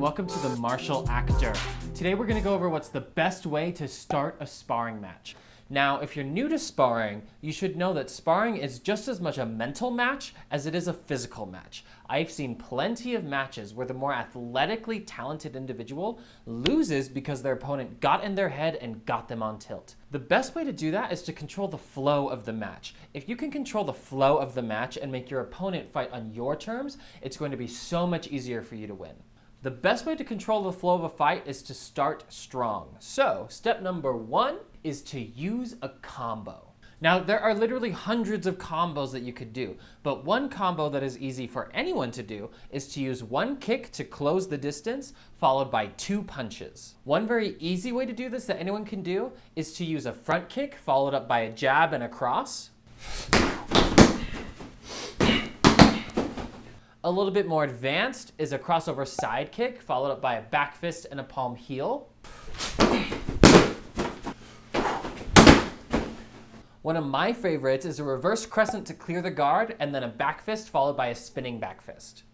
and welcome to The Martial Actor. Today we're going to go over what's the best way to start a sparring match. Now, if you're new to sparring, you should know that sparring is just as much a mental match as it is a physical match. I've seen plenty of matches where the more athletically talented individual loses because their opponent got in their head and got them on tilt. The best way to do that is to control the flow of the match. If you can control the flow of the match and make your opponent fight on your terms, it's going to be so much easier for you to win. The best way to control the flow of a fight is to start strong. So, step number 1 is to use a combo. Now, there are literally hundreds of combos that you could do, but one combo that is easy for anyone to do is to use one kick to close the distance, followed by 2 punches. One very easy way to do this that anyone can do is to use a front kick, followed up by a jab and a cross. A little bit more advanced is a crossover side kick, followed up by a back fist and a palm heel. One of my favorites is a reverse crescent to clear the guard, and then a back fist followed by a spinning back fist.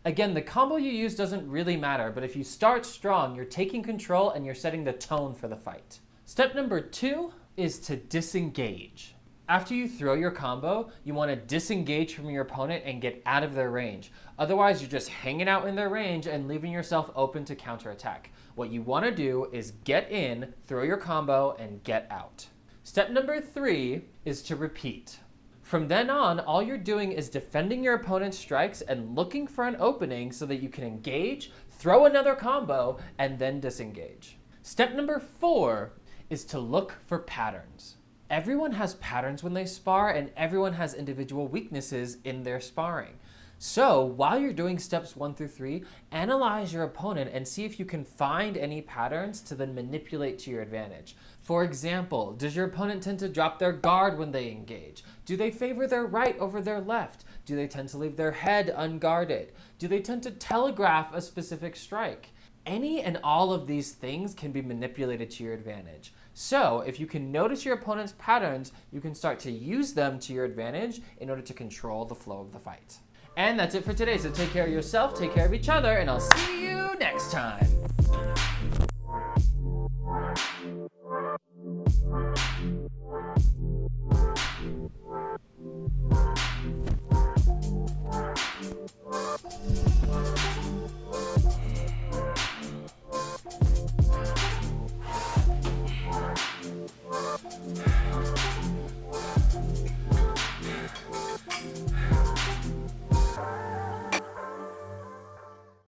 Again, the combo you use doesn't really matter, but if you start strong, you're taking control and you're setting the tone for the fight. Step number 2 is to disengage. After you throw your combo, you want to disengage from your opponent and get out of their range. Otherwise, you're just hanging out in their range and leaving yourself open to counterattack. What you want to do is get in, throw your combo, and get out. Step number 3 is to repeat. From then on, all you're doing is defending your opponent's strikes and looking for an opening so that you can engage, throw another combo, and then disengage. Step number 4 is to look for patterns. Everyone has patterns when they spar, and everyone has individual weaknesses in their sparring. So, while you're doing steps 1 through 3, analyze your opponent and see if you can find any patterns to then manipulate to your advantage. For example, does your opponent tend to drop their guard when they engage? Do they favor their right over their left? Do they tend to leave their head unguarded? Do they tend to telegraph a specific strike? Any and all of these things can be manipulated to your advantage. So, if you can notice your opponent's patterns, you can start to use them to your advantage in order to control the flow of the fight. And that's it for today, so take care of yourself, take care of each other, and I'll see you next time.